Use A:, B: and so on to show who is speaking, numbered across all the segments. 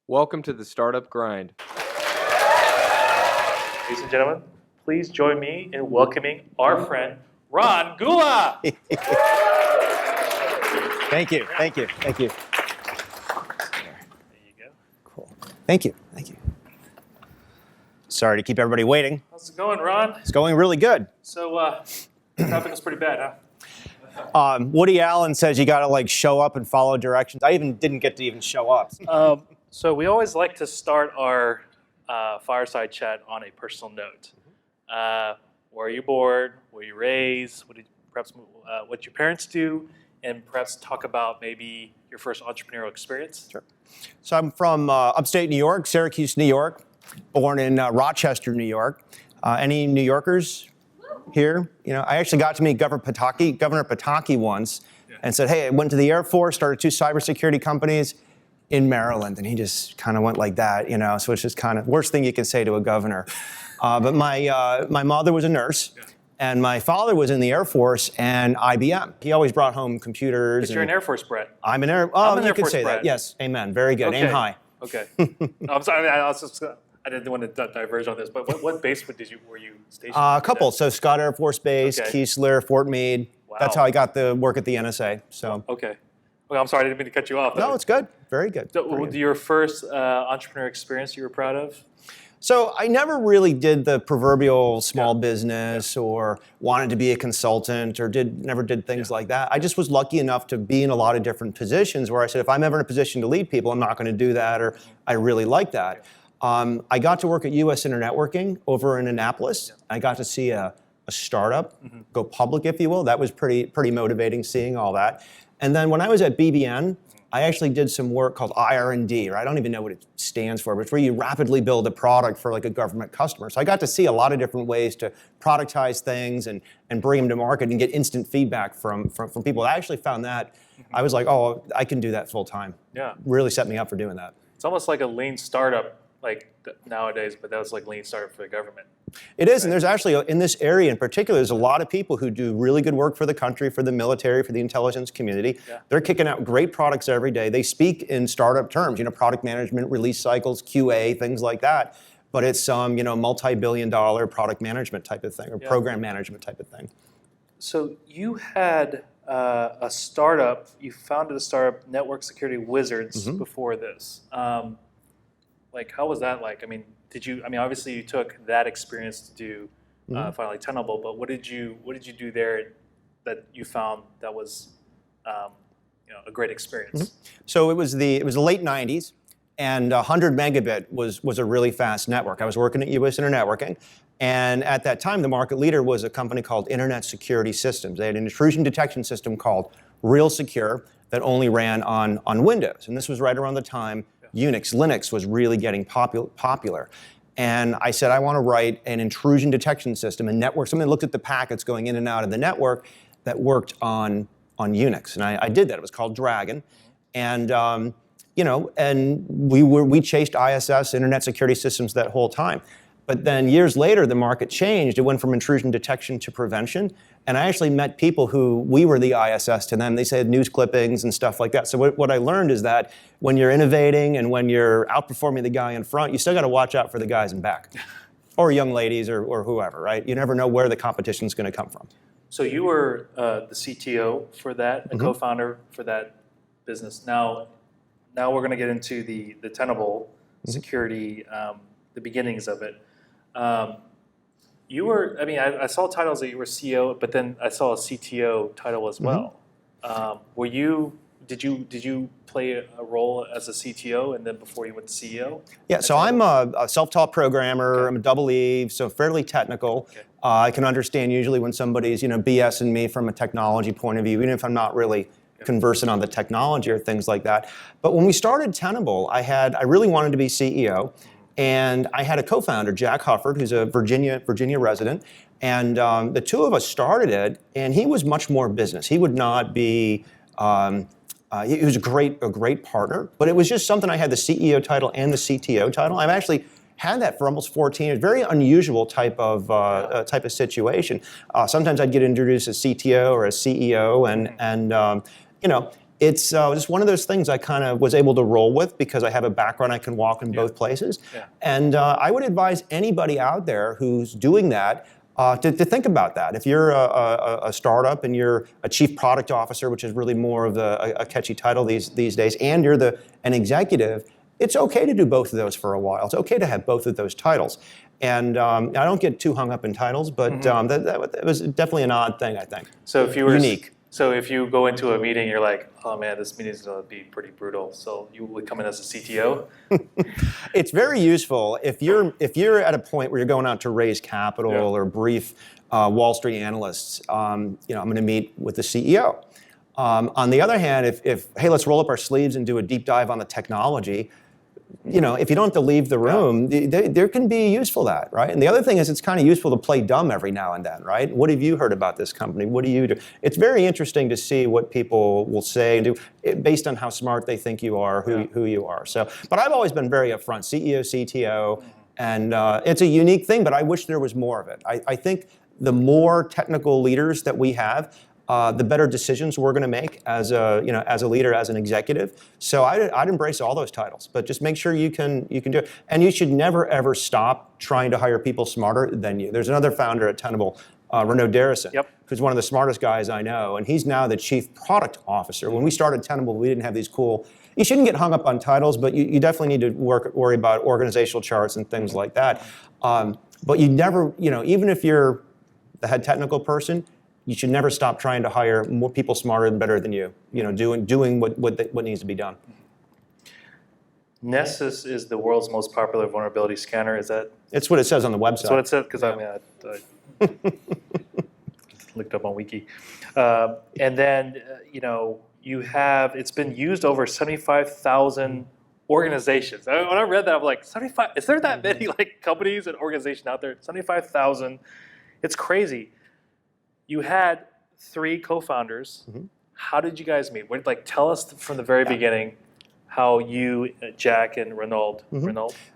A: Welcome to the Startup Grind.
B: Ladies and gentlemen, please join me in welcoming our friend, Ron Gula.
C: Thank you.
B: There you go.
C: Cool. Thank you. Sorry to keep everybody waiting.
B: How's it going, Ron?
C: It's going really good.
B: So, traffic was pretty bad, huh?
C: Woody Allen says you gotta show up and follow directions. I didn't get to even show up.
B: So we always like to start our fireside chat on a personal note. Were you born? Were you raised? What your parents do? And perhaps talk about maybe your first entrepreneurial experience.
C: Sure. So I'm from upstate New York, Syracuse, New York. Born in Rochester, New York. Any New Yorkers here? I actually got to meet Governor Pataki once, and said, "Hey, I went to the Air Force, started 2 cybersecurity companies in Maryland," and he just kind of went like that, So it's just kind of worst thing you can say to a governor. But my mother was a nurse.
B: Yeah.
C: And my father was in the Air Force and IBM. He always brought home computers.
B: But you're an Air Force brat.
C: I'm an Air.
B: I'm an
C: you
B: Air
C: could
B: Force
C: say
B: brat.
C: that. Yes, amen. Very good.
B: Okay.
C: Aim high.
B: Okay. I'm sorry. I didn't want to diverge on this, but what base were you stationed?
C: A couple. So Scott Air Force Base,
B: Okay.
C: Keesler, Fort Meade.
B: Wow.
C: That's how I got the work at the NSA. So.
B: Okay. Well, I'm sorry. I didn't mean to cut you off.
C: No, it's good. Very good.
B: So, your first entrepreneur experience you were proud of?
C: So I never really did the proverbial small business or wanted to be a consultant or never did things like that. I just was lucky enough to be in a lot of different positions where I said, if I'm ever in a position to lead people, I'm not going to do that, or I really like that. I got to work at US Internetworking over in Annapolis. I got to see a startup go public, if you will. That was pretty motivating, seeing all that. And then when I was at BBN, I actually did some work called IR&D, or I don't even know what it stands for, but it's where you rapidly build a product for a government customer. So I got to see a lot of different ways to productize things and bring them to market and get instant feedback from people. I actually found that, I was like, oh, I can do that full time.
B: Yeah.
C: Really set me up for doing that.
B: It's almost like a lean startup nowadays, but that was like lean startup for the government.
C: It is, and there's actually, in this area in particular, there's a lot of people who do really good work for the country, for the military, for the intelligence community. Yeah. They're kicking out great products every day. They speak in startup terms, product management, release cycles, QA, things like that. But it's multi-billion-dollar product management type of thing, or program management type of thing.
B: So you had a startup, you founded a startup, Network Security Wizards, before this. How was that like? Obviously you took that experience to do finally Tenable, but what did you do there that you found that was a great experience?
C: So it was the late 90s, and 100 megabit was a really fast network. I was working at US Internetworking, and at that time the market leader was a company called Internet Security Systems. They had an intrusion detection system called Real Secure that only ran on Windows, and this was right around the time Linux was really getting popular. And I said, I want to write an intrusion detection system, a network, something that looked at the packets going in and out of the network that worked on Unix. And I did that. It was called Dragon. And, and we chased ISS, Internet Security Systems, that whole time. But then years later, the market changed. It went from intrusion detection to prevention. And I actually met people who, we were the ISS to them. They said news clippings and stuff like that. So what I learned is that when you're innovating and when you're outperforming the guy in front, you still got to watch out for the guys in back. Or young ladies or whoever, right? You never know where the competition's going to come from.
B: So you were the CTO for that, a co-founder for that business. Now we're going to get into the Tenable security, the beginnings of it. You were, I saw titles that you were CEO, but then I saw a CTO title as well. Did you play a role as a CTO and then before you went to CEO?
C: Yeah, so I'm a self-taught programmer. Okay. I'm a double E, so fairly technical. Okay. I can understand usually when somebody's BSing me from a technology point of view, even if I'm not really conversant on the technology or things like that. But when we started Tenable, I really wanted to be CEO. And I had a co-founder, Jack Hufford, who's a Virginia resident, and the two of us started it. And he was much more business. He would not be. He was a great partner, but it was just something. I had the CEO title and the CTO title. I've actually had that for almost 14 years. Very unusual type of type of situation. Sometimes I'd get introduced as CTO or as CEO, and it's just one of those things I kind of was able to roll with because I have a background I can walk in both places.
B: Yeah.
C: And I would advise anybody out there who's doing that to think about that. If you're a startup and you're a chief product officer, which is really more of a catchy title these days, and you're an executive, it's okay to do both of those for a while. It's okay to have both of those titles. And I don't get too hung up in titles, but that was definitely an odd thing, I think.
B: So if you were
C: unique.
B: So if you go into a meeting, you're like, oh man, this meeting is going to be pretty brutal. So you would come in as a CTO?
C: It's very useful if you're at a point where you're going out to raise capital or brief Wall Street analysts. I'm going to meet with the CEO. On the other hand, if hey, let's roll up our sleeves and do a deep dive on the technology. If you don't have to leave the room, there can be useful that, right? And the other thing is it's kind of useful to play dumb every now and then, right? What have you heard about this company? What do you do? It's very interesting to see what people will say and do based on how smart they think you are, who you are. So, but I've always been very upfront, CEO, CTO, and it's a unique thing, but I wish there was more of it. I think the more technical leaders that we have, the better decisions we're going to make as a leader, as an executive. So I'd embrace all those titles, but just make sure you can do it. And you should never ever stop trying to hire people smarter than you. There's another founder at Tenable, Renaud Derrison, who's one of the smartest guys I know, and he's now the chief product officer. When we started Tenable, we didn't have these cool. You shouldn't get hung up on titles, but you definitely need to worry about organizational charts and things like that. But you never, even if you're the head technical person, you should never stop trying to hire more people smarter and better than you. Doing what needs to be done.
B: Nessus is the world's most popular vulnerability scanner. Is that?
C: It's what it says on the website.
B: That's what it said, because I looked up on Wiki. And then, you have, it's been used over 75,000 organizations. When I read that, I'm like, 75, is there that many companies and organizations out there? 75,000, it's crazy. You had 3 co-founders. How did you guys meet? Tell us from the very beginning how you, Jack, and Renaud.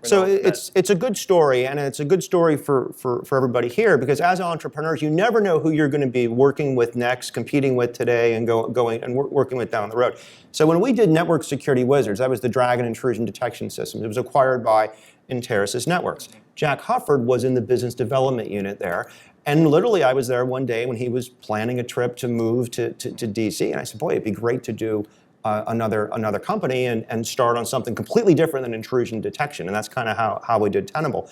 C: So it's a good story, and it's a good story for everybody here, because as entrepreneurs, you never know who you're going to be working with next, competing with today, and working with down the road. So when we did Network Security Wizards, that was the Dragon intrusion detection system. It was acquired by Interisys Networks. Jack Hufford was in the business development unit there. And literally, I was there one day when he was planning a trip to move to DC, and I said, boy, it'd be great to do another company and start on something completely different than intrusion detection. And that's kind of how we did Tenable.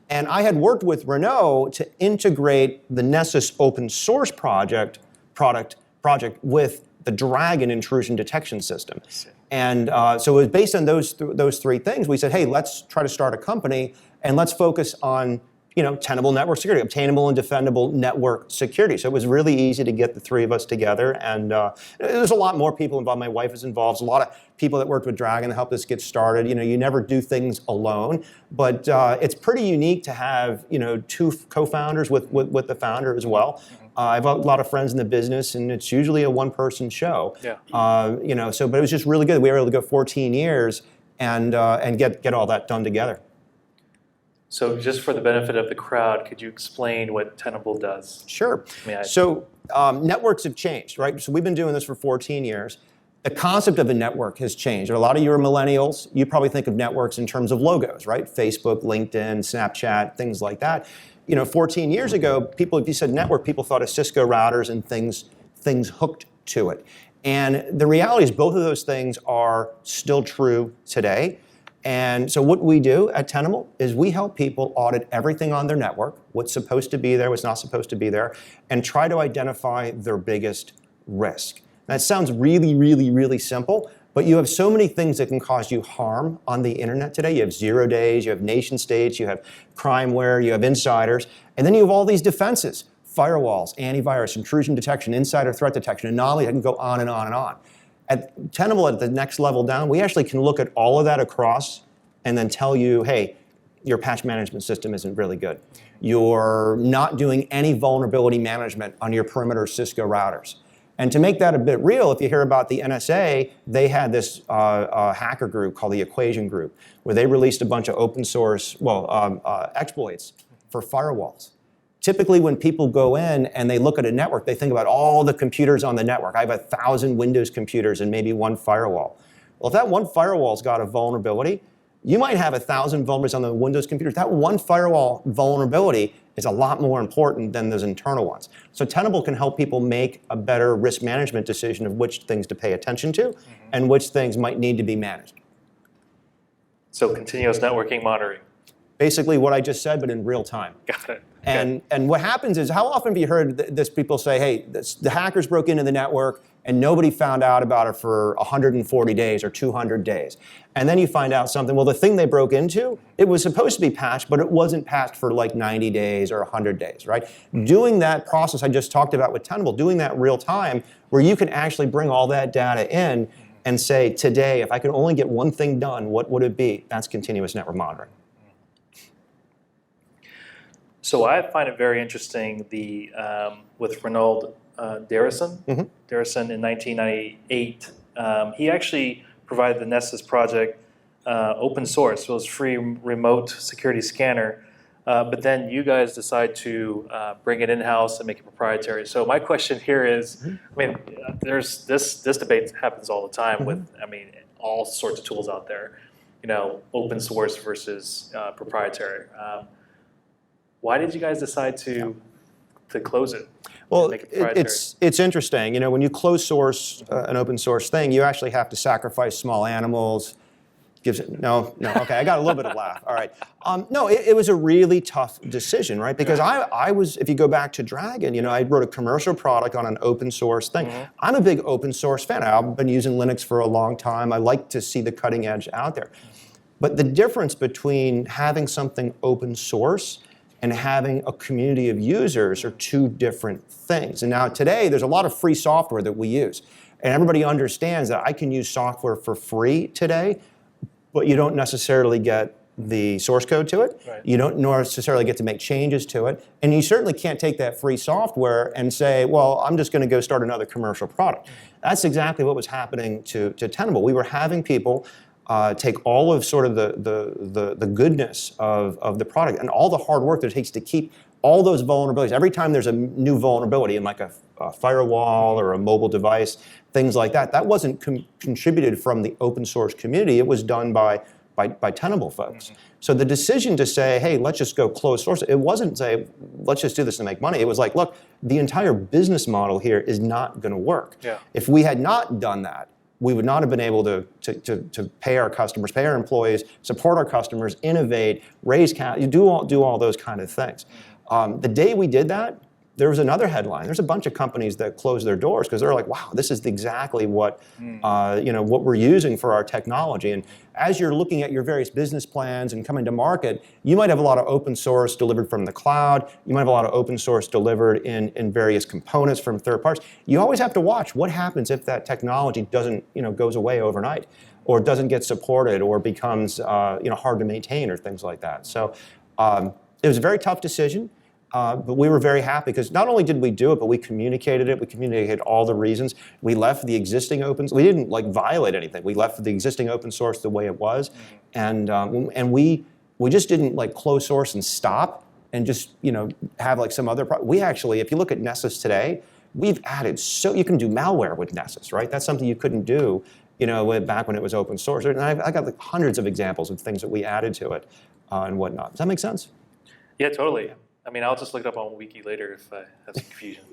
C: And I had worked with Renaud to integrate the Nessus open source project with the Dragon intrusion detection system. And so it was based on those 3 things. We said, hey, let's try to start a company and let's focus on Tenable network security, obtainable and defendable network security. So it was really easy to get the 3 of us together. And there's a lot more people involved. My wife is involved. There's a lot of people that worked with Dragon that helped us get started. You never do things alone. But it's pretty unique to have 2 co-founders with the founder as well. I have a lot of friends in the business, and it's usually a one-person show. But it was just really good. We were able to go 14 years and get all that done together.
B: So just for the benefit of the crowd, could you explain what Tenable does?
C: Sure. So networks have changed, right? So we've been doing this for 14 years. The concept of a network has changed. A lot of you are millennials. You probably think of networks in terms of logos, right? Facebook, LinkedIn, Snapchat, things like that. 14 years ago, if you said network, people thought of Cisco routers and things hooked to it. And the reality is both of those things are still true today. And so what we do at Tenable is we help people audit everything on their network, what's supposed to be there, what's not supposed to be there, and try to identify their biggest risk. That sounds really, really, really simple, but you have so many things that can cause you harm on the internet today. You have 0 days, you have nation states, you have crimeware, you have insiders, and then you have all these defenses, firewalls, antivirus, intrusion detection, insider threat detection, anomalies. I can go on and on and on. At Tenable, at the next level down, we actually can look at all of that across and then tell you, hey, your patch management system isn't really good. You're not doing any vulnerability management on your perimeter Cisco routers. And to make that a bit real, if you hear about the NSA, they had this hacker group called the Equation Group, where they released a bunch of open source exploits for firewalls. typically when people go in and they look at a network, they think about all the computers on the network. I have 1,000 Windows computers and maybe one firewall. Well, if that one firewall's got a vulnerability, you might have 1,000 vulnerabilities on the Windows computers. That one firewall vulnerability is a lot more important than those internal ones. So Tenable can help people make a better risk management decision of which things to pay attention to and which things might need to be managed.
B: So continuous networking monitoring.
C: Basically what I just said, but in real time.
B: Got it.
C: And what happens is, how often have you heard this people say, hey, the hackers broke into the network and nobody found out about it for 140 days or 200 days. And then you find out something, well, the thing they broke into, it was supposed to be patched, but it wasn't patched for like 90 days or 100 days, right? Doing that process I just talked about with Tenable, doing that real time, where you can actually bring all that data in and say, today, if I could only get one thing done, what would it be? That's continuous network monitoring.
B: So I find it very interesting with Ronald Darrison. Darrison in 1998, he actually provided the Nessus project open source. So it was free remote security scanner. But then you guys decide to bring it in-house and make it proprietary. So my question here is, I mean, there's this debate happens all the time with, I mean, all sorts of tools out there, you know, open source versus proprietary. Why did you guys decide to close it?
C: Well,
B: make it proprietary?
C: it's interesting. You know, when you close source an open source thing, you actually have to sacrifice small animals. No, okay, I got a little bit of laugh. All right. No, it was a really tough decision, right? Because I was, if you go back to Dragon, you know, I wrote a commercial product on an open source thing. I'm a big open source fan. I've been using Linux for a long time. I like to see the cutting edge out there. But the difference between having something open source and having a community of users are two different things. And now today, there's a lot of free software that we use. And everybody understands that I can use software for free today, but you don't necessarily get the source code to it.
B: Right.
C: You don't necessarily get to make changes to it. And you certainly can't take that free software and say, well, I'm just going to go start another commercial product. That's exactly what was happening to Tenable. We were having people take all of sort of the goodness of the product and all the hard work that it takes to keep all those vulnerabilities. Every time there's a new vulnerability in like a firewall or a mobile device, things like that, that wasn't contributed from the open source community. It was done by Tenable folks. So the decision to say, hey, let's just go closed source, it wasn't say, let's just do this to make money. It was like, look, the entire business model here is not going to work. Yeah. If we had not done that, we would not have been able to pay our customers, pay our employees, support our customers, innovate, raise capital, do all those kind of things. The day we did that, there was another headline. There's a bunch of companies that closed their doors because they're like, wow, this is exactly what what we're using for our technology. And as you're looking at your various business plans and coming to market, you might have a lot of open source delivered from the cloud. You might have a lot of open source delivered in various components from third parties. You always have to watch what happens if that technology doesn't, goes away overnight, or doesn't get supported, or becomes hard to maintain, or things like that. So it was a very tough decision. But we were very happy because not only did we do it, but we communicated it. We communicated all the reasons. We left the existing we didn't violate anything. We left the existing open source the way it was, and we just didn't close source and stop and just have some other. We actually, if you look at Nessus today, we've added you can do malware with Nessus, right? That's something you couldn't do, back when it was open source. And I got hundreds of examples of things that we added to it and whatnot. Does that make sense?
B: Yeah, totally. I mean, I'll just look it up on Wiki later if I have some confusion.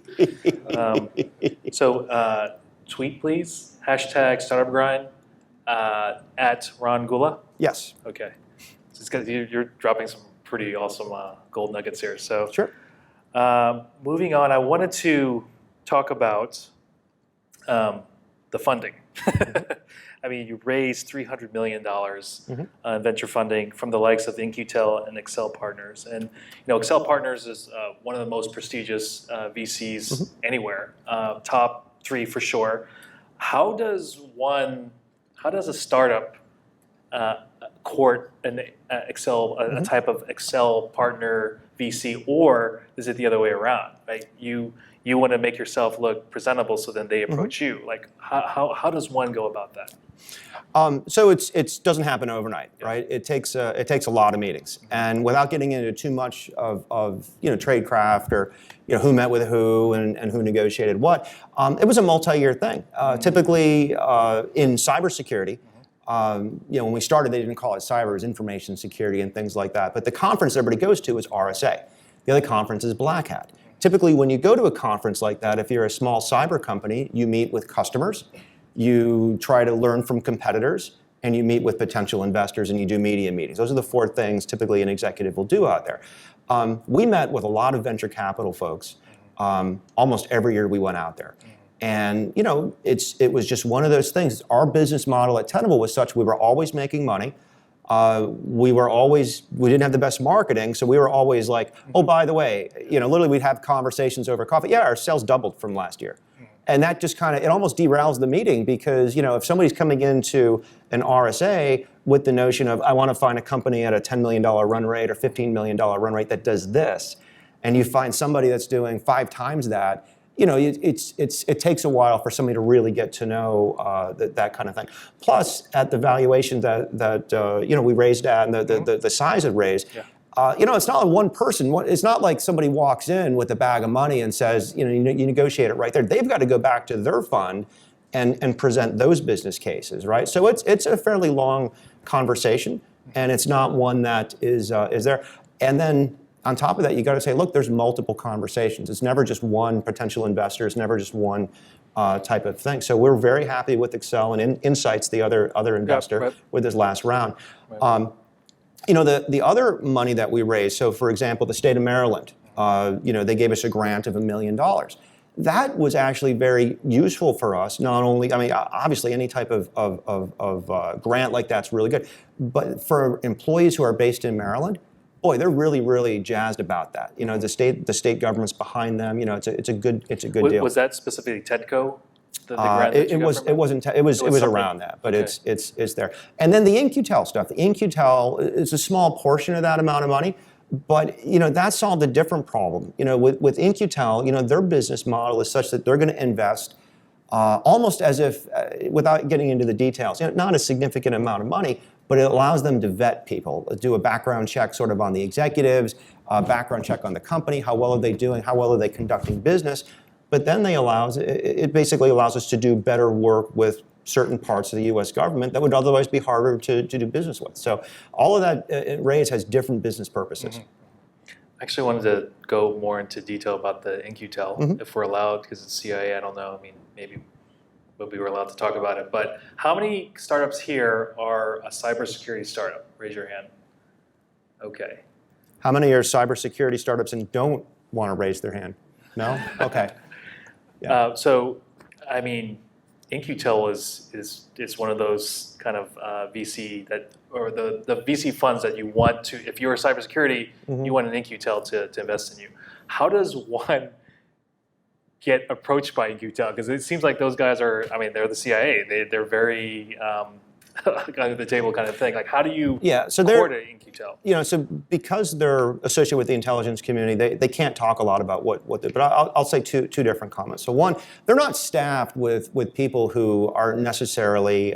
B: So tweet, please, #StartupGrind at Ron Gula.
C: Yes.
B: Okay. So it's 'cause you're dropping some pretty awesome gold nuggets here. So
C: sure.
B: Moving on, I wanted to talk about the funding. I mean, you raised $300 million venture funding from the likes of In-Q-Tel and Excel Partners. And Excel Partners is one of the most prestigious VCs anywhere, top 3 for sure. How does a startup court an a type of Excel partner VC, or is it the other way around? Right? You you want to make yourself look presentable, so then they approach you. Like, how does one go about that?
C: So it doesn't happen overnight, right? It takes a lot of meetings, and without getting into too much of tradecraft or who met with who and who negotiated what, it was a multi-year thing. Typically in cybersecurity, when we started, they didn't call it cyber; it was information security and things like that. But the conference everybody goes to is RSA. The other conference is Black Hat. Typically, when you go to a conference like that, if you're a small cyber company, you meet with customers. You try to learn from competitors, and you meet with potential investors, and you do media meetings. Those are the 4 things typically an executive will do out there. We met with a lot of venture capital folks almost every year we went out there. And it was just one of those things. Our business model at Tenable was such we were always making money. We didn't have the best marketing, so we were always like, oh, by the way, literally we'd have conversations over coffee. Yeah, our sales doubled from last year. And that just it almost derails the meeting because, if somebody's coming into an RSA with the notion of, I want to find a company at a $10 million run rate or $15 million run rate that does this, and you find somebody that's doing 5 times that, it takes a while for somebody to really get to know that kind of thing. Plus, at the valuation that we raised at and the size it raised, it's not like one person. It's not like somebody walks in with a bag of money and says, you negotiate it right there. They've got to go back to their fund and present those business cases, right? So it's a fairly long conversation, and it's not one that is there. And then on top of that, you got to say, look, there's multiple conversations. It's never just one potential investor. It's never just one type of thing. So we're very happy with Excel and Insights, the other investor, with this last round. The other money that we raised, so for example, the state of Maryland, they gave us a grant of $1 million. That was actually very useful for us. Not only, obviously any type of grant like that's really good, but for employees who are based in Maryland, boy, they're really, really jazzed about that. The state government's behind them. It's a good deal.
B: Was that specifically TEDCO? The grant that you got from
C: it was around that, but
B: okay.
C: it's there. And then the In-Q-Tel stuff. The In-Q-Tel is a small portion of that amount of money, but that solved a different problem. With In-Q-Tel, their business model is such that they're going to invest almost as if, without getting into the details, not a significant amount of money, but it allows them to vet people, do a background check sort of on the executives, background check on the company, how well are they doing, how well are they conducting business. But then it basically allows us to do better work with certain parts of the U.S. government that would otherwise be harder to do business with. So all of that raise has different business purposes.
B: I actually wanted to go more into detail about the In-Q-Tel, if we're allowed, because it's CIA, I don't know, maybe we were allowed to talk about it. But how many startups here are a cybersecurity startup? Raise your hand. Okay.
C: How many are cybersecurity startups and don't want to raise their hand? No? Okay. Yeah.
B: In-Q-Tel is one of those kind of VC or the VC funds that you want to, if you're a cybersecurity, you want an In-Q-Tel to invest in you. How does one get approached by In-Q-Tel? Because it seems like those guys are, they're the CIA. They're very under the table kind of thing. Like, how do you court an In-Q-Tel?
C: So because they're associated with the intelligence community, they can't talk a lot about what they, but I'll say two different comments. So one, they're not staffed with people who are necessarily,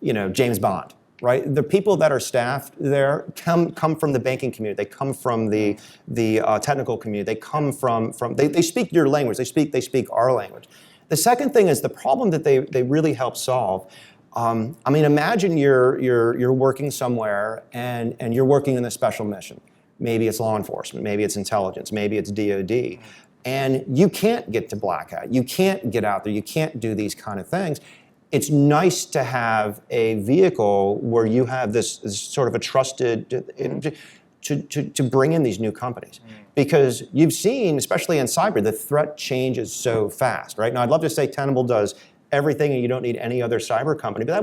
C: James Bond, right? The people that are staffed there come from the banking community. They come from the technical community. They come from they speak your language. They speak our language. The second thing is the problem that they really help solve. Imagine you're working somewhere and you're working in a special mission. Maybe it's law enforcement, maybe it's intelligence, maybe it's DOD, and you can't get to Black Hat. You can't get out there. You can't do these kind of things. It's nice to have a vehicle where you have this sort of a trusted to bring in these new companies, because you've seen, especially in cyber, the threat changes so fast. Right now, I'd love to say Tenable does everything and you don't need any other cyber company, but that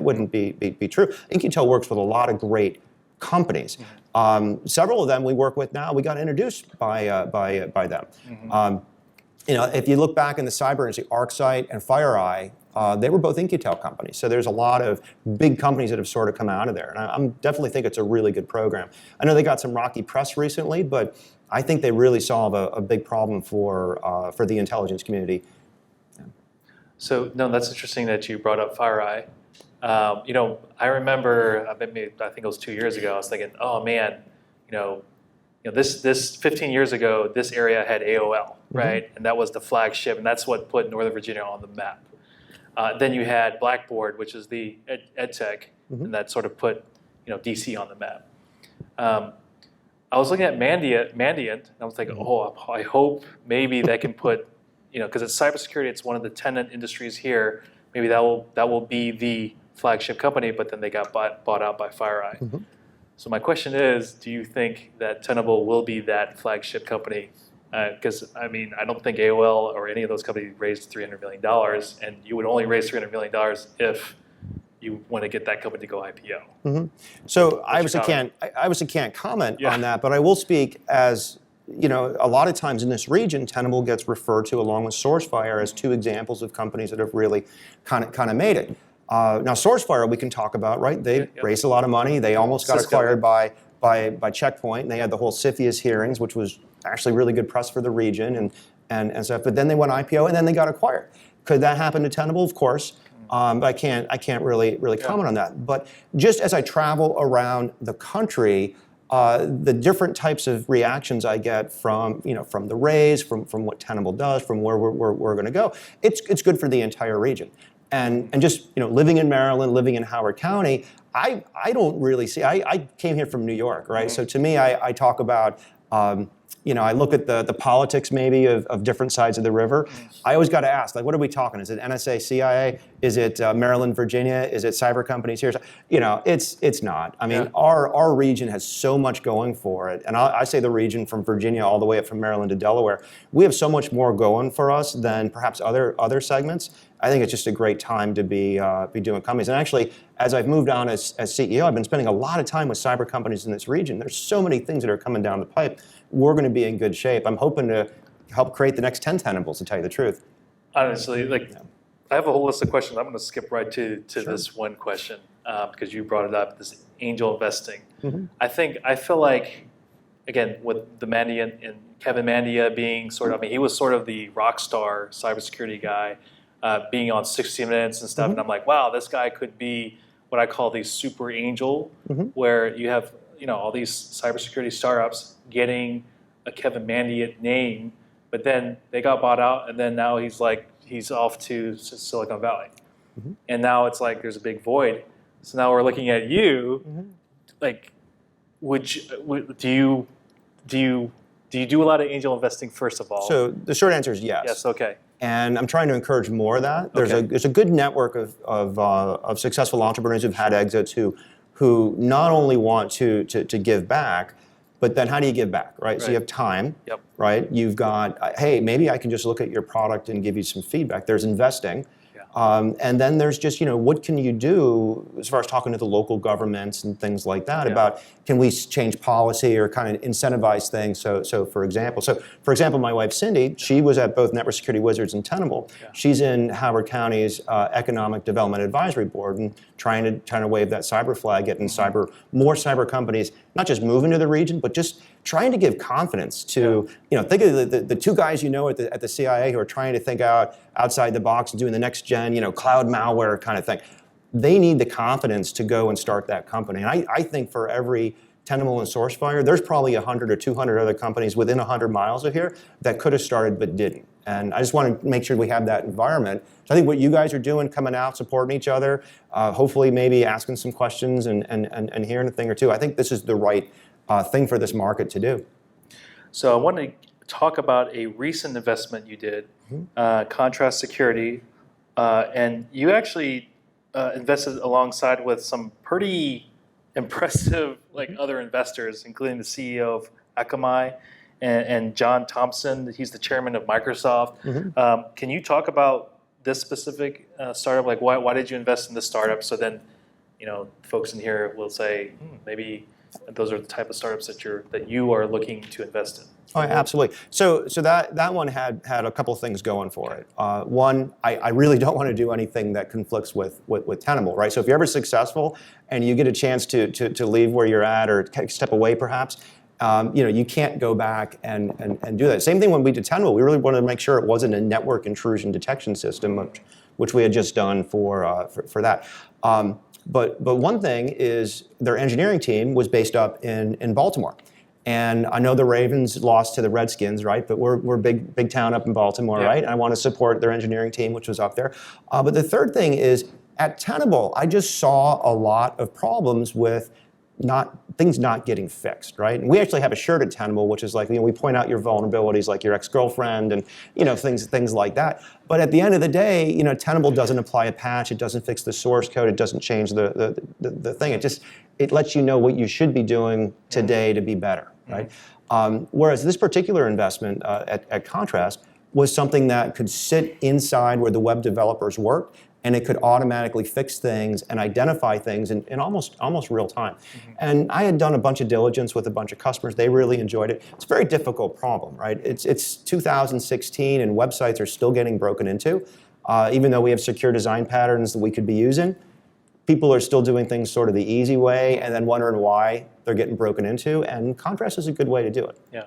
C: wouldn't be true. In-Q-Tel works with a lot of great companies. Several of them we work with now. We got introduced by them. If you look back in the cyber industry, ArcSight and FireEye, they were both In-Q-Tel companies. So there's a lot of big companies that have sort of come out of there, and I definitely think it's a really good program. I know they got some rocky press recently, but I think they really solve a big problem for the intelligence community.
B: So no, that's interesting that you brought up FireEye. I remember, I think it was 2 years ago, I was thinking, oh man, this 15 years ago, this area had AOL, right? And that was the flagship, and that's what put Northern Virginia on the map. Then you had Blackboard, which is the ed tech, and that sort of put DC on the map. I was looking at Mandiant, and I was thinking, oh, I hope maybe they can put, because it's cybersecurity, it's one of the tenant industries here. Maybe that will be the flagship company, but then they got bought out by FireEye. So my question is, do you think that Tenable will be that flagship company? Because I don't think AOL or any of those companies raised $300 million, and you would only raise $300 million if you want to get that company to go IPO.
C: So I obviously can't comment on that, but I will speak as, a lot of times in this region, Tenable gets referred to along with SourceFire as two examples of companies that have really kind of made it. Now SourceFire we can talk about, right? They raised a lot of money. They almost got acquired by Checkpoint, and they had the whole CFIUS hearings, which was actually really good press for the region and stuff. But then they went IPO, and then they got acquired. Could that happen to Tenable? Of course. But I can't really comment on that. But just as I travel around the country, the different types of reactions I get from the raise, from what Tenable does, from where we're going to go, it's good for the entire region. And just living in Maryland, living in Howard County, I don't really see. I came here from New York, right? So to me, I talk about. I look at the politics maybe of different sides of the river. I always got to ask, what are we talking? Is it NSA, CIA? Is it Maryland, Virginia? Is it cyber companies here? It's not. Our region has so much going for it. And I say the region from Virginia all the way up from Maryland to Delaware. We have so much more going for us than perhaps other segments. I think it's just a great time to be doing companies. And actually, as I've moved on as CEO, I've been spending a lot of time with cyber companies in this region. There's so many things that are coming down the pipe. We're going to be in good shape. I'm hoping to help create the next 10 Tenables, to tell you the truth.
B: Honestly, I have a whole list of questions. I'm going to skip right to this one question because you brought it up, this angel investing. I feel like, again, with the Mandiant and Kevin Mandia being he was sort of the rock star cybersecurity guy, being on 60 Minutes and stuff, and I'm like, wow, this guy could be what I call the super angel, where you have all these cybersecurity startups getting a Kevin Mandia name, but then they got bought out, and then now he's off to Silicon Valley, and now it's like there's a big void. So now we're looking at you, do you do a lot of angel investing first of all?
C: So the short answer is yes.
B: Yes. Okay.
C: And I'm trying to encourage more of that. There's a good network of successful entrepreneurs who've had exits who not only want to give back, but then how do you give back, right? So you have time, right? You've got, hey, maybe I can just look at your product and give you some feedback. There's investing. And then there's just, what can you do as far as talking to the local governments and things like that about, can we change policy or kind of incentivize things? So for example, my wife Cindy, she was at both Network Security Wizards and Tenable. She's in Howard County's Economic Development Advisory Board and trying to wave that cyber flag, getting more cyber companies not just moving to the region, but just trying to give confidence to, think of the two guys at the CIA who are trying to think outside the box and doing the next gen, cloud malware kind of thing. They need the confidence to go and start that company. And I think for every Tenable and SourceFire, there's probably 100 or 200 other companies within 100 miles of here that could have started but didn't. And I just want to make sure we have that environment. So I think what you guys are doing, coming out, supporting each other, hopefully maybe asking some questions and hearing a thing or two, I think this is the right thing for this market to do.
B: So I want to talk about a recent investment you did, Contrast Security, and you actually invested alongside with some pretty impressive other investors, including the CEO of Akamai and John Thompson. He's the chairman of Microsoft. Can you talk about this specific startup? Why did you invest in this startup? So then, folks in here will say, maybe those are the type of startups that you are looking to invest in.
C: Oh, absolutely. So that one had a couple of things going for it. One, I really don't want to do anything that conflicts with Tenable, right? So if you're ever successful and you get a chance to leave where you're at or step away perhaps, You can't go back and do that. Same thing when we did Tenable. We really wanted to make sure it wasn't a network intrusion detection system, which we had just done for that. But one thing is their engineering team was based up in Baltimore. And I know the Ravens lost to the Redskins, right? But we're big town up in Baltimore, right? And I want to support their engineering team, which was up there. But the third thing is at Tenable, I just saw a lot of problems with things not getting fixed, right? And we actually have a shirt at Tenable, which is like, we point out your vulnerabilities, like your ex-girlfriend, and things like that. But at the end of the day, Tenable doesn't apply a patch, it doesn't fix the source code, it doesn't change the thing. It lets you know what you should be doing today to be better, right? Whereas this particular investment at Contrast was something that could sit inside where the web developers work, and it could automatically fix things and identify things in almost real time. And I had done a bunch of diligence with a bunch of customers. They really enjoyed it. It's a very difficult problem, right? It's 2016 and websites are still getting broken into. Even though we have secure design patterns that we could be using, people are still doing things sort of the easy way and then wondering why they're getting broken into, and Contrast is a good way to do it.
B: Yeah.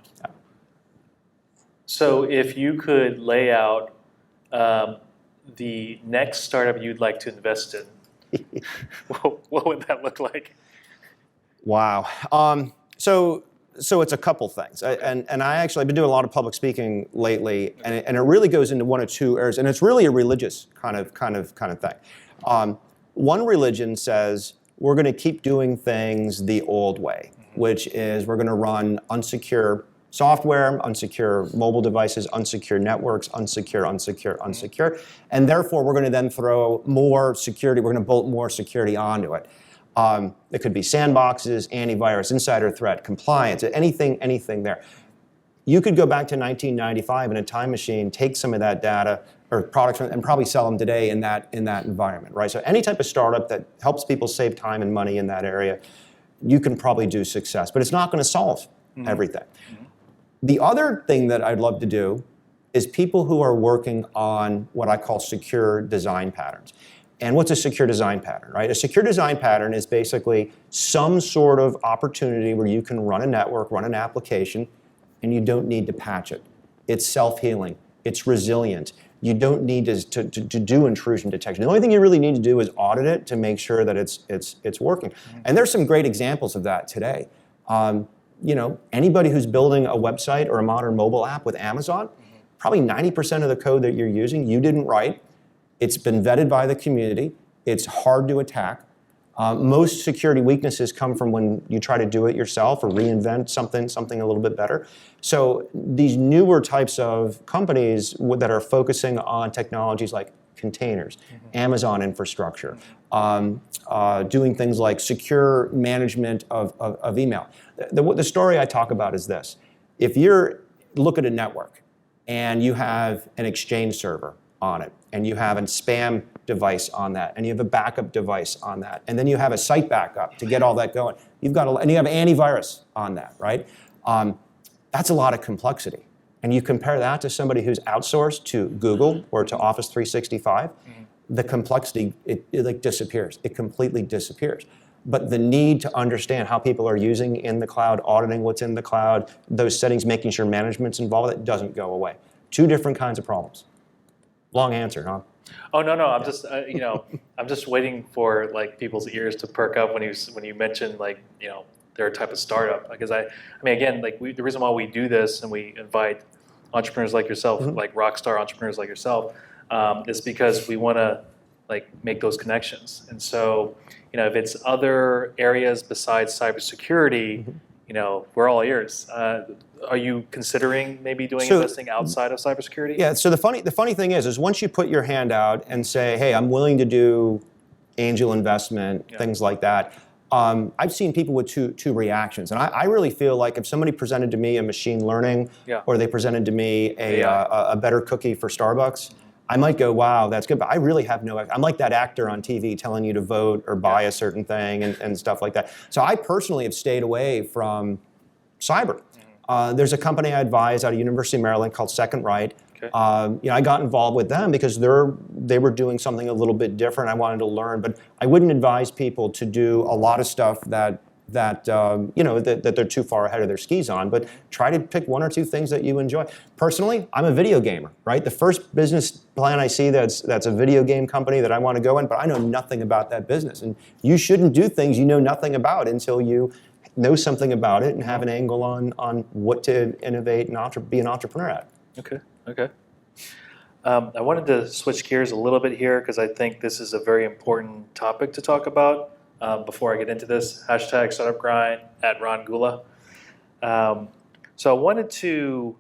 B: So if you could lay out the next startup you'd like to invest in, what would that look like?
C: Wow. So it's a couple things, and I've been doing a lot of public speaking lately, and it really goes into one of two areas, and it's really a religious kind of thing. One religion says we're going to keep doing things the old way, which is we're going to run unsecure software, unsecure mobile devices, unsecure networks, unsecure, and therefore we're going to then throw more security, we're going to bolt more security onto it. It could be sandboxes, antivirus, insider threat, compliance, anything there. You could go back to 1995 in a time machine, take some of that data or products and probably sell them today in that environment, right? So any type of startup that helps people save time and money in that area, you can probably do success, but it's not going to solve everything. The other thing that I'd love to do is people who are working on what I call secure design patterns. And what's a secure design pattern, right? A secure design pattern is basically some sort of opportunity where you can run a network, run an application, and you don't need to patch it. It's self-healing. It's resilient. You don't need to do intrusion detection. The only thing you really need to do is audit it to make sure that it's working. And there's some great examples of that today. Anybody who's building a website or a modern mobile app with Amazon, probably 90% of the code that you're using, you didn't write. It's been vetted by the community. It's hard to attack. Most security weaknesses come from when you try to do it yourself or reinvent something a little bit better. So these newer types of companies that are focusing on technologies like containers, Amazon infrastructure, doing things like secure management of email. The story I talk about is this. If look at a network and you have an Exchange server on it, and you have a spam device on that, and you have a backup device on that, and then you have a site backup to get all that going. And you have antivirus on that, right? That's a lot of complexity. And you compare that to somebody who's outsourced to Google or to Office 365, the complexity, it like disappears. It completely disappears. But the need to understand how people are using in the cloud, auditing what's in the cloud, those settings, making sure management's involved, it doesn't go away. Two different kinds of problems. Long answer, huh?
B: Oh no, I'm just I'm just waiting for like people's ears to perk up when you mentioned they're a type of startup, because I mean again the reason why we do this and we invite entrepreneurs like yourself, like rock star entrepreneurs like yourself, is because we want to make those connections. And so if it's other areas besides cybersecurity, we're all ears. Are you considering maybe investing outside of cybersecurity?
C: Yeah. So the funny thing is once you put your hand out and say, hey, I'm willing to do angel investment, things like that. I've seen people with two reactions, and I really feel like if somebody presented to me a machine learning, or they presented to me a better cookie for Starbucks, I might go, wow, that's good, but I really have I'm like that actor on TV telling you to vote or buy a certain thing and stuff like that. So I personally have stayed away from cyber. There's a company I advise out of University of Maryland called Second Right. Okay. I got involved with them because they were doing something a little bit different. I wanted to learn, but I wouldn't advise people to do a lot of stuff that that they're too far ahead of their skis on, but try to pick one or two things that you enjoy. Personally, I'm a video gamer, right? The first business plan I see that's a video game company that I want to go in, but I know nothing about that business. And you shouldn't do things you know nothing about until you know something about it and have an angle on what to innovate and be an entrepreneur at.
B: Okay. I wanted to switch gears a little bit here because I think this is a very important topic to talk about. Before I get into this, hashtag startup grind at Ron Gula. So I wanted to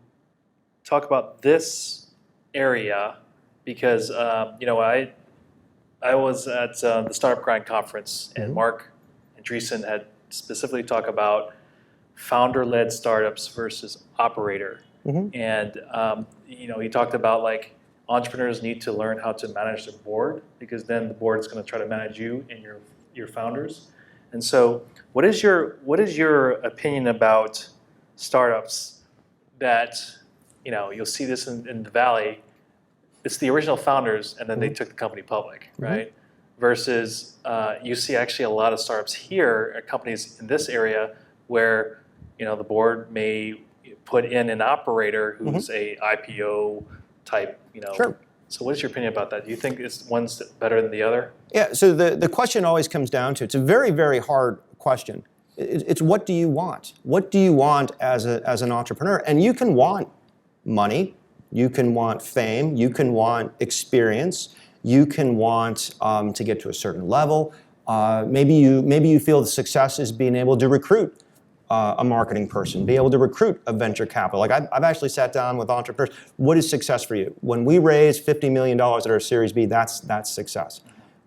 B: talk about this area because I was at the Startup Grind conference, and Mark Andreessen had specifically talked about founder-led startups versus operator. And he talked about like entrepreneurs need to learn how to manage their board, because then the board is going to try to manage you and your founders. And so what is your opinion about startups that, you'll see this in the Valley, it's the original founders and then they took the company public, right? Versus you see actually a lot of startups here at companies in this area where, the board may put in an operator who's a IPO type,
C: Sure.
B: So what is your opinion about that? Do you think one's better than the other?
C: Yeah, so the question always comes down to, it's a very, very hard question. It's what do you want? What do you want as an entrepreneur? And you can want money, you can want fame, you can want experience, you can want to get to a certain level. Maybe you feel the success is being able to recruit a marketing person, be able to recruit a venture capital. Like I've actually sat down with entrepreneurs. What is success for you? When we raised $50 million at our Series B, that's success.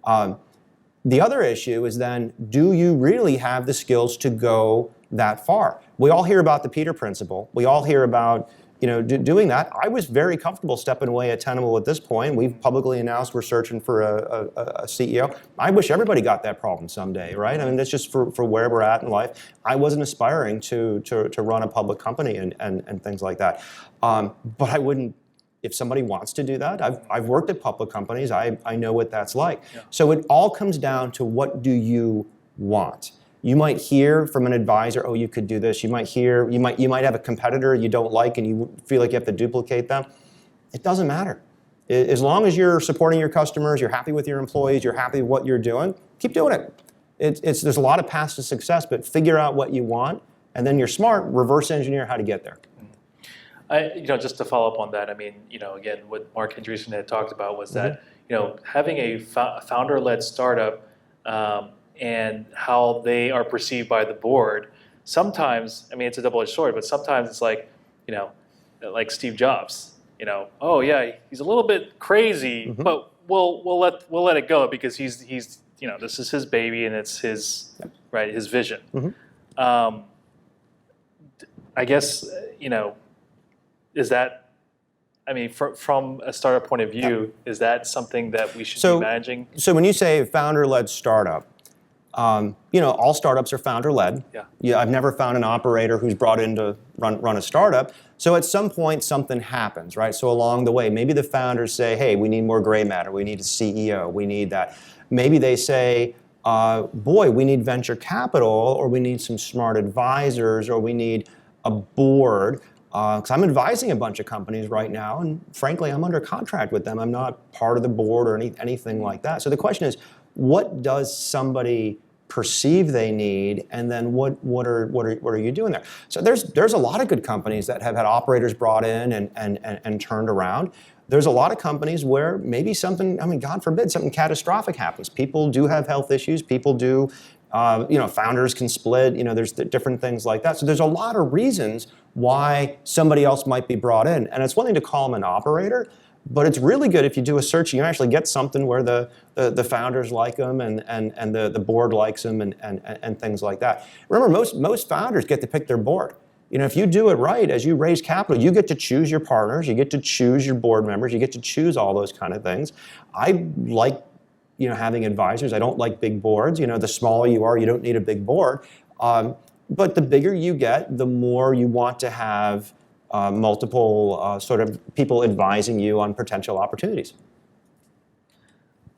C: The other issue is then, do you really have the skills to go that far? We all hear about the Peter Principle. We all hear about doing that. I was very comfortable stepping away at Tenable at this point. We've publicly announced we're searching for a CEO. I wish everybody got that problem someday, right? I mean, that's just for where we're at in life. I wasn't aspiring to run a public company and things like that. But I wouldn't, if somebody wants to do that, I've worked at public companies, I know what that's like. Yeah. So it all comes down to, what do you want? You might hear from an advisor, oh, you could do this. You might have a competitor you don't like and you feel like you have to duplicate them. It doesn't matter. As long as you're supporting your customers, you're happy with your employees, you're happy with what you're doing, keep doing it. There's a lot of paths to success, but figure out what you want, and then you're smart, reverse engineer how to get there.
B: Just to follow up on that, I mean, again, what Mark Andreessen had talked about was that, having a founder-led startup, and how they are perceived by the board. Sometimes, I mean, it's a double-edged sword, but sometimes it's like, like Steve Jobs. Oh yeah, he's a little bit crazy, but we'll let it go because he's this is his baby and it's his his vision. I guess is that? I mean, from a startup point of view, is that something that we should be managing?
C: So when you say founder-led startup, all startups are founder-led. Yeah, I've never found an operator who's brought in to run a startup. So at some point, something happens, right? So along the way, maybe the founders say, hey, we need more gray matter. We need a CEO. We need that. Maybe they say, boy, we need venture capital, or we need some smart advisors, or we need a board. Because I'm advising a bunch of companies right now, and frankly, I'm under contract with them. I'm not part of the board or anything like that. So the question is, what does somebody perceive they need, and then what are you doing there? So there's a lot of good companies that have had operators brought in and turned around. There's a lot of companies where maybe something, I mean, God forbid, something catastrophic happens. People do have health issues. People do, founders can split. There's different things like that. So there's a lot of reasons why somebody else might be brought in, and it's one thing to call them an operator. But it's really good if you do a search, you can actually get something where the founders like them and the board likes them and things like that. Remember, most founders get to pick their board. If you do it right, as you raise capital, you get to choose your partners, you get to choose your board members, you get to choose all those kind of things. I like having advisors. I don't like big boards. The smaller you are, you don't need a big board. But the bigger you get, the more you want to have multiple sort of people advising you on potential opportunities.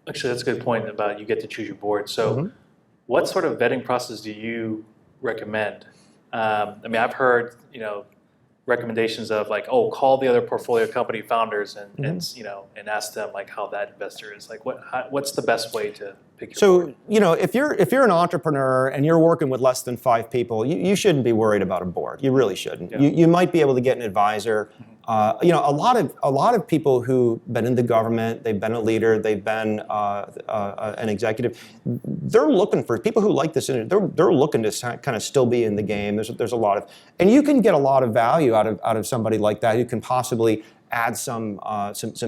B: Actually, that's a good point about you get to choose your board. So what sort of vetting process do you recommend? I mean, I've heard, recommendations of like, oh, call the other portfolio company founders and ask them like how that investor is. Like, what's the best way to pick your board?
C: So, if you're an entrepreneur and you're working with less than 5 people, you shouldn't be worried about a board. You really shouldn't.
B: Yeah.
C: You might be able to get an advisor. A lot of people who've been in the government, they've been a leader, they've been an executive. They're looking for people who like this. They're looking to kind of still be in the game. There's a lot of, and you can get a lot of value out of somebody like that who can possibly add some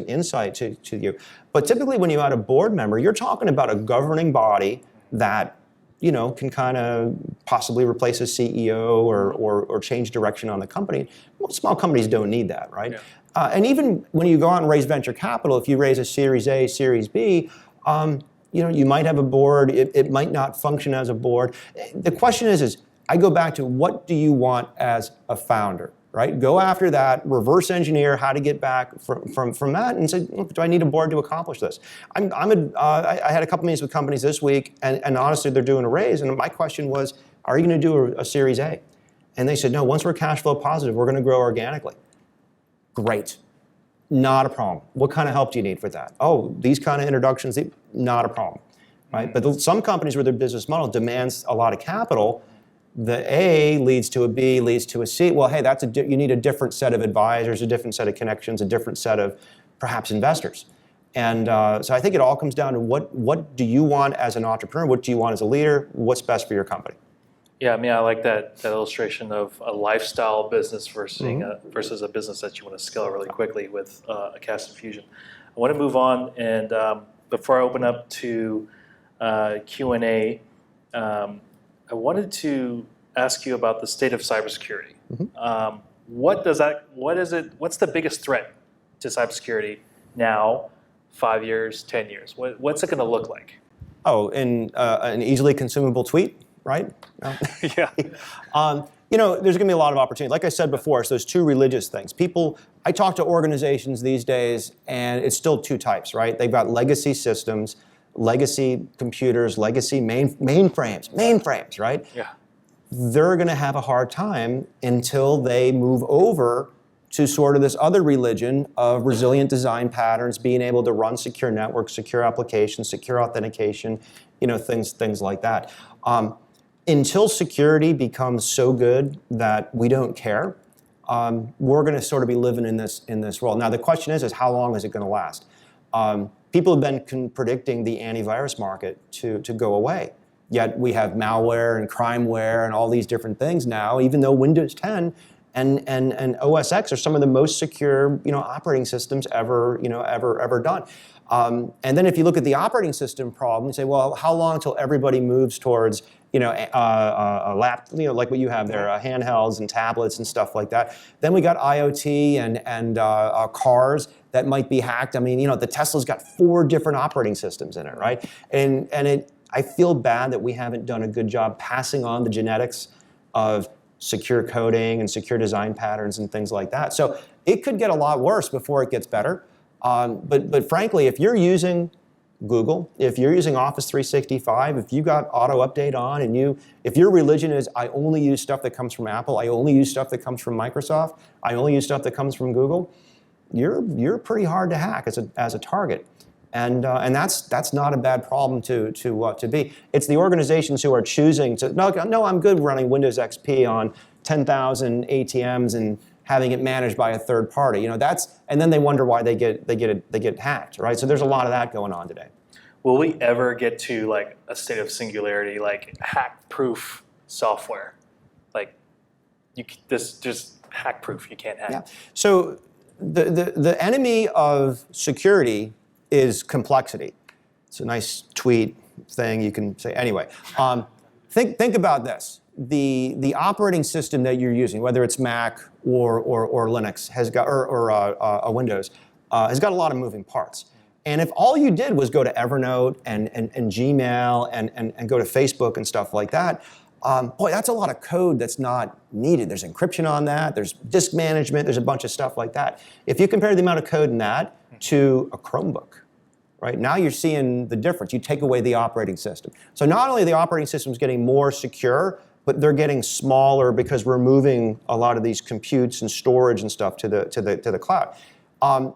C: insight to you. But typically, when you add a board member, you're talking about a governing body that can kind of possibly replace a CEO or change direction on the company. Well, small companies don't need that, right?
B: Yeah.
C: And even when you go out and raise venture capital, if you raise a Series A, Series B, you might have a board. It might not function as a board. The question is I go back to what do you want as a founder? Right? Go after that, reverse engineer how to get back from that, and say, look, do I need a board to accomplish this? I had a couple meetings with companies this week, and honestly, they're doing a raise, and my question was, are you going to do a Series A? And they said, no, once we're cash flow positive, we're going to grow organically. Great. Not a problem. What kind of help do you need for that? Oh, these kind of introductions, not a problem. Right? But some companies where their business model demands a lot of capital, the A leads to a B, leads to a C. Well, hey, you need a different set of advisors, a different set of connections, a different set of perhaps investors. And so I think it all comes down to what do you want as an entrepreneur? What do you want as a leader? What's best for your company?
B: Yeah, I mean, I like that illustration of a lifestyle business versus a business that you want to scale really quickly with a cash infusion. I want to move on, and before I open up to Q&A, I wanted to ask you about the state of cybersecurity.
C: Mm-hmm.
B: What's the biggest threat to cybersecurity now, 5 years, 10 years? What's it going to look like?
C: Oh, in an easily consumable tweet, right? No.
B: Yeah.
C: There's going to be a lot of opportunity. Like I said before, it's those two religious things. I talk to organizations these days, and it's still two types, right? They've got legacy systems, legacy computers, legacy mainframes, right?
B: Yeah.
C: They're going to have a hard time until they move over to sort of this other religion of resilient design patterns, being able to run secure networks, secure applications, secure authentication, things like that. Until security becomes so good that we don't care, we're going to sort of be living in this world. Now the question is how long is it going to last? People have been predicting the antivirus market to go away. Yet we have malware and crimeware and all these different things now, even though Windows 10 and OS X are some of the most secure operating systems ever done. And then if you look at the operating system problem, you say, well, how long until everybody moves towards a lap, like what you have there, handhelds and tablets and stuff like that. Then we got IoT and cars that might be hacked. I mean, the Tesla's got 4 different operating systems in it, right? And I feel bad that we haven't done a good job passing on the genetics of secure coding and secure design patterns and things like that. So it could get a lot worse before it gets better. But frankly, if you're using Google, if you're using Office 365, if you got auto update on, and if your religion is I only use stuff that comes from Apple, I only use stuff that comes from Microsoft, I only use stuff that comes from Google, you're pretty hard to hack as a target. And that's not a bad problem to be. It's the organizations who are choosing to no, I'm good running Windows XP on 10,000 ATMs and having it managed by a third party. And then they wonder why they get hacked, right? So there's a lot of that going on today.
B: Will we ever get to like a state of singularity, like hack-proof software? Like this just hack-proof, you can't hack.
C: Yeah. So the enemy of security is complexity. It's a nice tweet thing you can say. Anyway, think about this. The operating system that you're using, whether it's Mac or Linux, has got or Windows, has got a lot of moving parts. And if all you did was go to Evernote and Gmail and go to Facebook and stuff like that, boy, that's a lot of code that's not needed. There's encryption on that. There's disk management. There's a bunch of stuff like that. If you compare the amount of code in that to a Chromebook, right? Now you're seeing the difference. You take away the operating system. So not only the operating system is getting more secure, but they're getting smaller because we're moving a lot of these computes and storage and stuff to the cloud.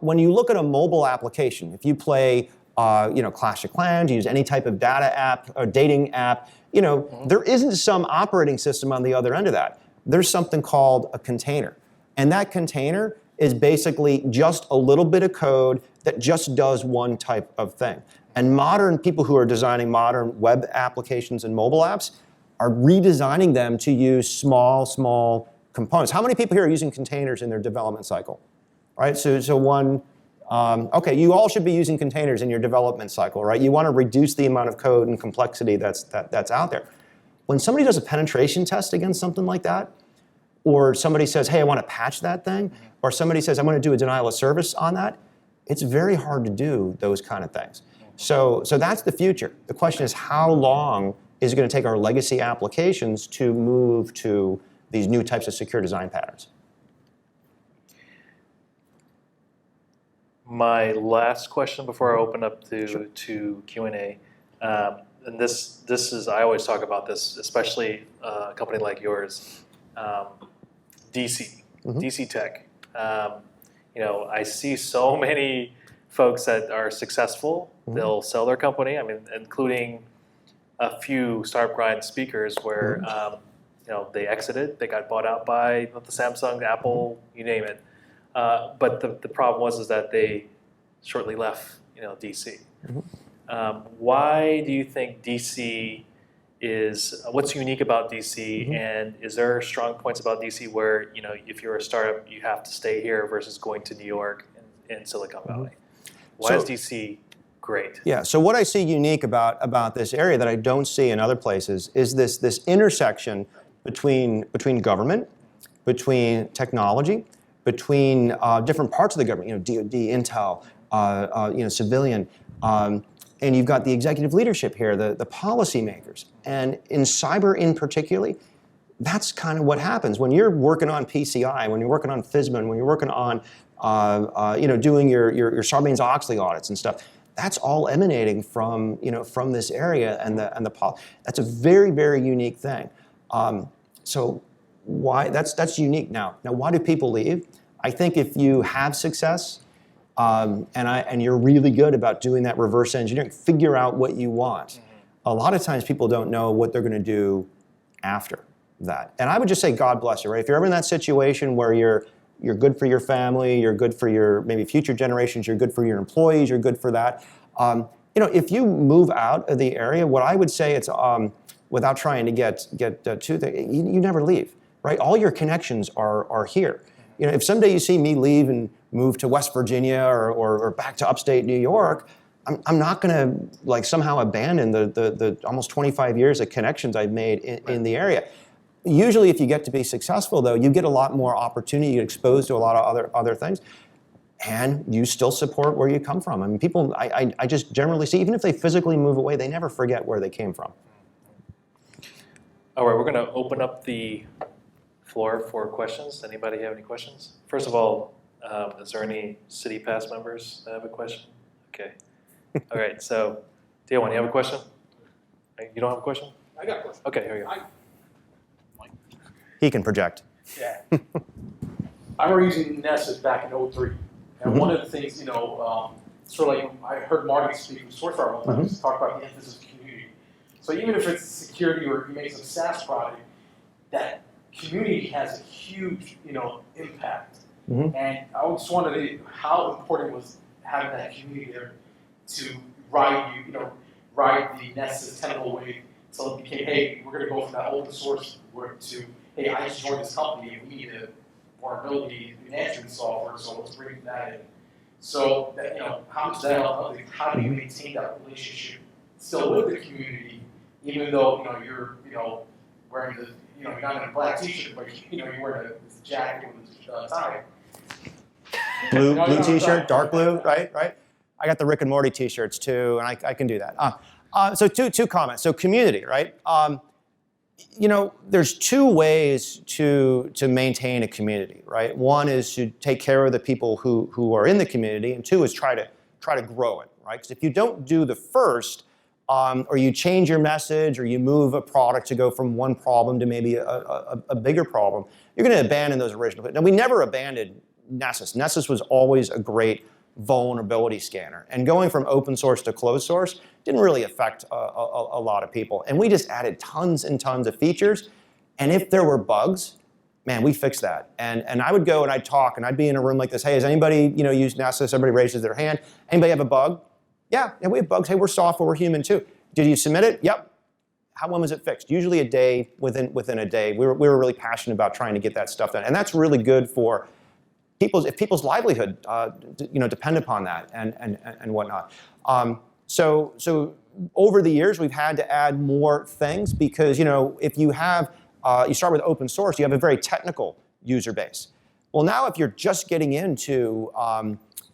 C: When you look at a mobile application, if you play Clash of Clans, use any type of data app or dating app, there isn't some operating system on the other end of that. There's something called a container. And that container is basically just a little bit of code that just does one type of thing. And modern people who are designing modern web applications and mobile apps are redesigning them to use small components. How many people here are using containers in their development cycle? Right, okay, you all should be using containers in your development cycle, right? You want to reduce the amount of code and complexity that's out there. When somebody does a penetration test against something like that, or somebody says, hey, I want to patch that thing, or somebody says, I want to do a denial of service on that, it's very hard to do those kind of things. So that's the future. The question is, how long is it going to take our legacy applications to move to these new types of secure design patterns?
B: My last question before I open up to Q&A, and this is, I always talk about this, especially a company like yours, DC Tech. I see so many folks that are successful. They'll sell their company. I mean, including a few Startup Grind speakers where they exited, they got bought out by the Samsung, Apple, you name it. But the problem was that they shortly left, DC. Why do you think DC is? What's unique about DC, and is there strong points about DC where if you're a startup, you have to stay here versus going to New York and Silicon Valley? Why is DC great?
C: Yeah. So what I see unique about this area that I don't see in other places is this intersection between government, between technology, between different parts of the government, DoD, Intel, civilian, and you've got the executive leadership here, the policymakers. And in cyber in particular, that's kind of what happens. When you're working on PCI, when you're working on FISMA, when you're working on doing your Sarbanes-Oxley audits and stuff, that's all emanating from this area and the that's a very, very unique thing. So why that's unique now. Now, why do people leave? I think if you have success and you're really good about doing that reverse engineering, figure out what you want. A lot of times people don't know what they're going to do after that. And I would just say, God bless you, right? If you're ever in that situation where you're good for your family, you're good for your maybe future generations, you're good for your employees, you're good for that. If you move out of the area, what I would say it's without trying to get too thick, you never leave, right? All your connections are here. If someday you see me leave and move to West Virginia or back to upstate New York, I'm not going to somehow abandon the almost 25 years of connections I've made in the area. Usually, if you get to be successful, though, you get a lot more opportunity, you get exposed to a lot of other things, and you still support where you come from. I mean, people, I just generally see, even if they physically move away, they never forget where they came from.
B: All right, we're going to open up the floor for questions. Anybody have any questions? First of all, is there any City Pass members that have a question? Okay. All right, so, Dion, you have a question? You don't have a question?
D: I got a question.
B: Okay, here you go.
C: He can project.
D: Yeah. I remember using Nessus back in '03. And one of the things, sort of like I heard Marty speak from SourceFire one time, talk about the emphasis of community. So even if it's security or you make some SaaS product, that community has a huge, impact. And I just wondered how important was having that community there to ride the Nessus Tenable wave. So it became, hey, we're going to go from that open source work to, hey, I just joined this company and we need a vulnerability management software, so let's bring that in. So that, how much that how do you maintain that relationship still with the community, even though you're wearing the you're not in a black t-shirt, but you're wearing a jacket with a tie.
C: Blue t-shirt, dark blue, right? I got the Rick and Morty t-shirts too, and I can do that. So two comments. So community, right? There's two ways to maintain a community, right? One is to take care of the people who are in the community, and two is try to grow it, right? Because if you don't do the first, or you change your message, or you move a product to go from one problem to maybe a bigger problem, you're going to abandon those original. Now, we never abandoned Nessus. Nessus was always a great vulnerability scanner. And going from open source to closed source didn't really affect a lot of people. And we just added tons and tons of features. And if there were bugs, man, we fixed that. And I would go and I'd talk, and I'd be in a room like this. Hey, has anybody used Nessus? Everybody raises their hand. Anybody have a bug? Yeah, we have bugs. Hey, we're software, we're human too. Did you submit it? Yep. When was it fixed? Usually a day, within a day. We were really passionate about trying to get that stuff done. And that's really good for people's livelihood, depend upon that and whatnot. So over the years, we've had to add more things because, if you have, you start with open source, you have a very technical user base. Well, now if you're just getting into,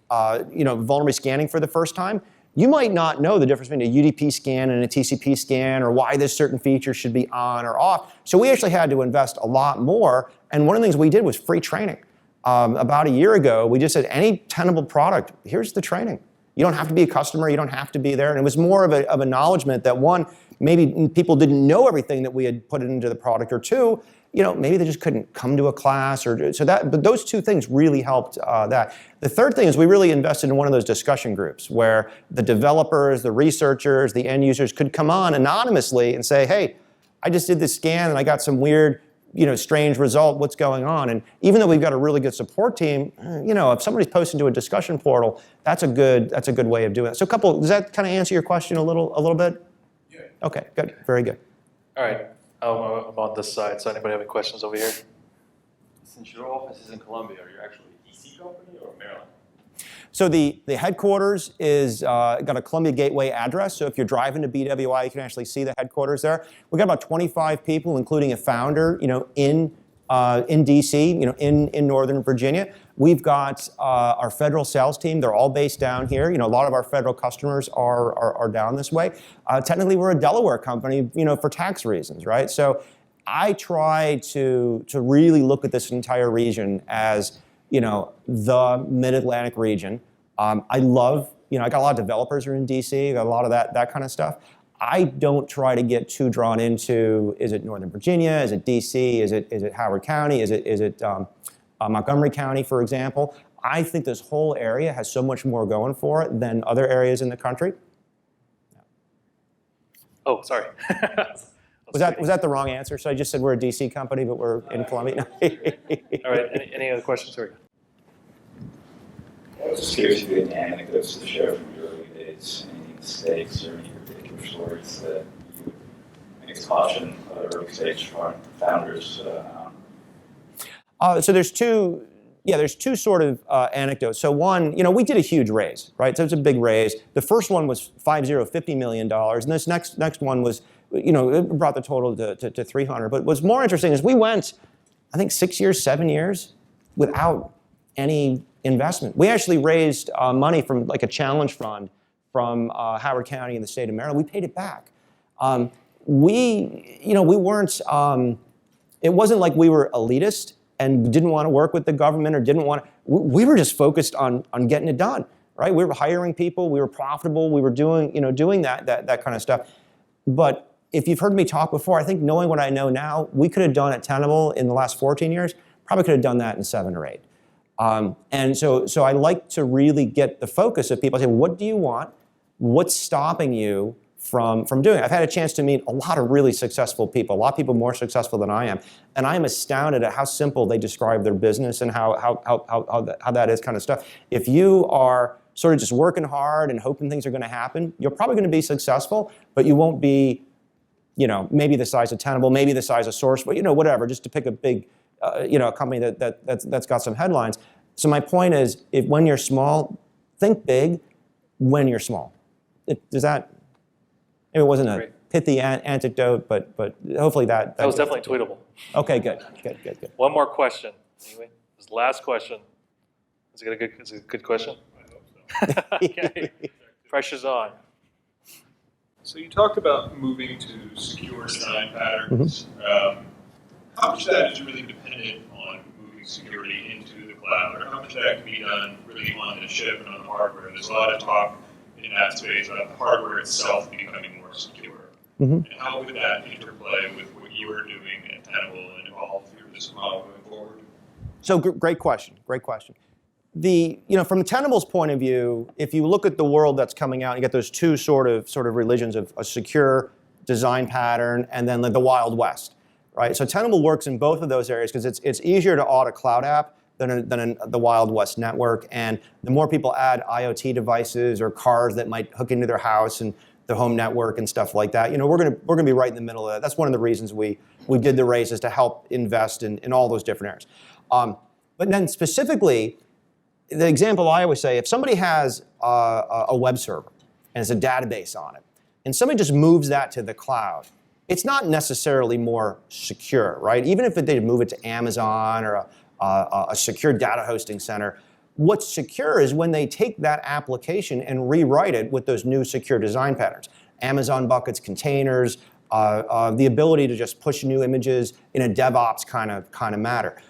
C: vulnerability scanning for the first time, you might not know the difference between a UDP scan and a TCP scan, or why this certain feature should be on or off. So we actually had to invest a lot more. And one of the things we did was free training. About a year ago, we just said, any Tenable product, here's the training. You don't have to be a customer, you don't have to be there. And it was more of an acknowledgement that, one, maybe people didn't know everything that we had put into the product, or two, maybe they just couldn't come to a class, but those two things really helped that. The third thing is we really invested in one of those discussion groups where the developers, the researchers, the end users could come on anonymously and say, hey, I just did this scan and I got some weird, strange result, what's going on? And even though we've got a really good support team, if somebody's posting to a discussion portal, that's a good way of doing it. So does that kind of answer your question a little bit?
D: Yeah.
C: Okay, good, very good.
B: All right, I'm on this side, so anybody have any questions over here?
A: Since your office is in Columbia, are you actually a DC company or Maryland?
C: So the headquarters is got a Columbia Gateway address. So if you're driving to BWI, you can actually see the headquarters there. We've got about 25 people, including a founder, in DC, in Northern Virginia. We've got our federal sales team. They're all based down here. A lot of our federal customers are down this way. Technically, we're a Delaware company, for tax reasons, right? So I try to really look at this entire region as the Mid-Atlantic region. I love, I got a lot of developers who are in DC, got a lot of that kind of stuff. I don't try to get too drawn into, is it Northern Virginia, is it DC, is it Howard County, is it Montgomery County, for example. I think this whole area has so much more going for it than other areas in the country.
B: Oh, sorry.
C: Was that the wrong answer? So I just said we're a DC company, but we're in Columbia.
B: All right, any other questions? Sorry.
E: I was just curious if you had any anecdotes to share from your early days, any mistakes or any particular stories that you would make us caution other early stage founders on.
C: So there's two sort of anecdotes. So one, we did a huge raise, right? So it's a big raise. The first one was $50 million, and this next one was, it brought the total to 300. But what's more interesting is we went, I think 7 years without any investment. We actually raised money from like a challenge fund from Howard County in the state of Maryland. We paid it back. We weren't, it wasn't like we were elitist and didn't want to work with the government or didn't want to, we were just focused on getting it done, right? We were hiring people, we were profitable, we were doing that kind of stuff. But if you've heard me talk before, I think knowing what I know now, we could have done at Tenable in the last 14 years, probably could have done that in 7 or 8. And so I like to really get the focus of people. I say, what do you want? What's stopping you from doing it? I've had a chance to meet a lot of really successful people, a lot of people more successful than I am. And I'm astounded at how simple they describe their business and how that is kind of stuff. If you are sort of just working hard and hoping things are going to happen, you're probably going to be successful, but you won't be, maybe the size of Tenable, maybe the size of Source, but whatever, just to pick a big, a company that's got some headlines. So my point is, when you're small, think big when you're small. Does that? It wasn't a pithy anecdote, but hopefully that
B: was definitely tweetable.
C: Okay, good.
B: One more question. Anyway, this last question. Is it a good question?
F: I hope so.
B: Okay. Pressure's on.
F: So you talked about moving to secure sign patterns. How much of that is really dependent on moving security into the cloud, or how much of that can be done really on the chip and on the hardware? There's a lot of talk in that space about the hardware itself becoming more more secure.
C: Mhm.
F: And how would that interplay with what you are doing at Tenable and evolve through this model going forward?
C: So great question. Great question. From Tenable's point of view, if you look at the world that's coming out, you get those two sort of religions of a secure design pattern and then the Wild West, right? So Tenable works in both of those areas because it's easier to audit a cloud app than the Wild West network. And the more people add IoT devices or cars that might hook into their house and the home network and stuff like that, we're gonna be right in the middle of that. That's one of the reasons we did the raise, is to help invest in all those different areas. But then specifically, the example I always say, if somebody has a web server and it's a database on it, and somebody just moves that to the cloud, it's not necessarily more secure, right? Even if they move it to Amazon or a secure data hosting center, what's secure is when they take that application and rewrite it with those new secure design patterns. Amazon buckets, containers, the ability to just push new images in a DevOps kind of matter.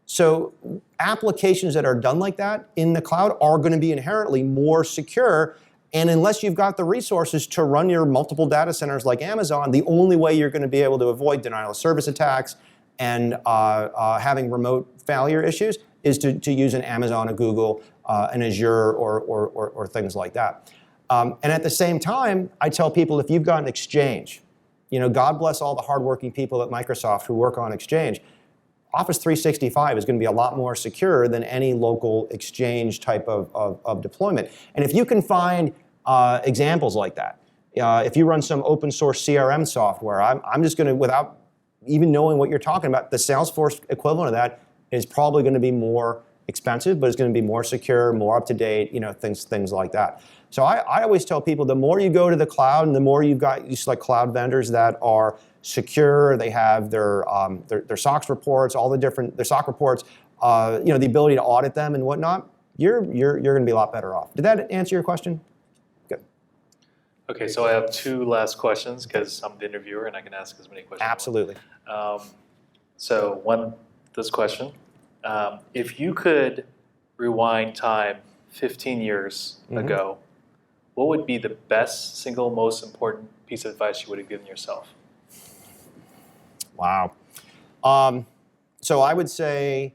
C: So applications that are done like that in the cloud are going to be inherently more secure. And unless you've got the resources to run your multiple data centers like Amazon, the only way you're going to be able to avoid denial of service attacks and having remote failure issues is to use an Amazon, a Google, an Azure, or things like that. And at the same time, I tell people, if you've got an Exchange, God bless all the hardworking people at Microsoft who work on Exchange, Office 365 is going to be a lot more secure than any local Exchange type of deployment. And if you can find examples like that, if you run some open source CRM software, I'm just going to, without even knowing what you're talking about, the Salesforce equivalent of that is probably going to be more expensive, but it's going to be more secure, more up to date, things like that. So I always tell people, the more you go to the cloud and the more you've got like cloud vendors that are secure, they have their SOX reports, their SOC reports, the ability to audit them and whatnot, you're going to be a lot better off. Did that answer your question? Good.
B: Okay, so I have two last questions because I'm the interviewer and I can ask as many questions.
C: Absolutely.
B: This question. If you could rewind time 15 years ago, what would be the best, single most important piece of advice you would have given yourself?
C: Wow. So I would say,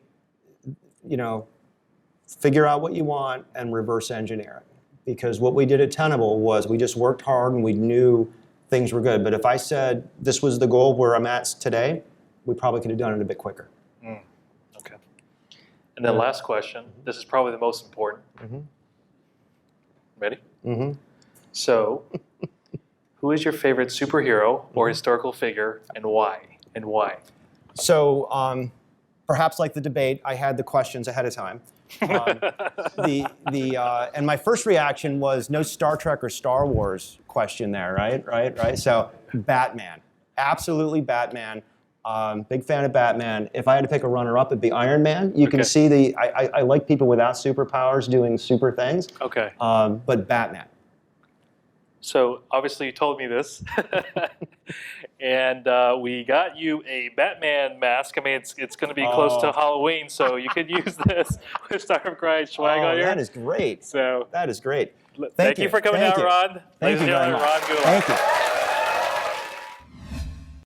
C: figure out what you want and reverse engineer it. Because what we did at Tenable was we just worked hard and we knew things were good. But if I said this was the goal where I'm at today, we probably could have done it a bit quicker.
B: Okay. And then last question. This is probably the most important. Ready? So, who is your favorite superhero or historical figure, and why? And why?
C: So, perhaps like the debate, I had the questions ahead of time. And my first reaction was no Star Trek or Star Wars question there, right? So, Batman, absolutely Batman. Big fan of Batman. If I had to pick a runner-up, it'd be Iron Man. You can see I like people without superpowers doing super things.
B: Okay.
C: But Batman.
B: So obviously you told me this, and we got you a Batman mask. I mean, it's going to be close to Halloween, so you could use this with Startup Grind swag on here.
C: That is great.
B: So
C: that is great.
B: Thank you for coming out, Ron.
C: Thank you very much.
B: Ron Gula.
C: Thank you.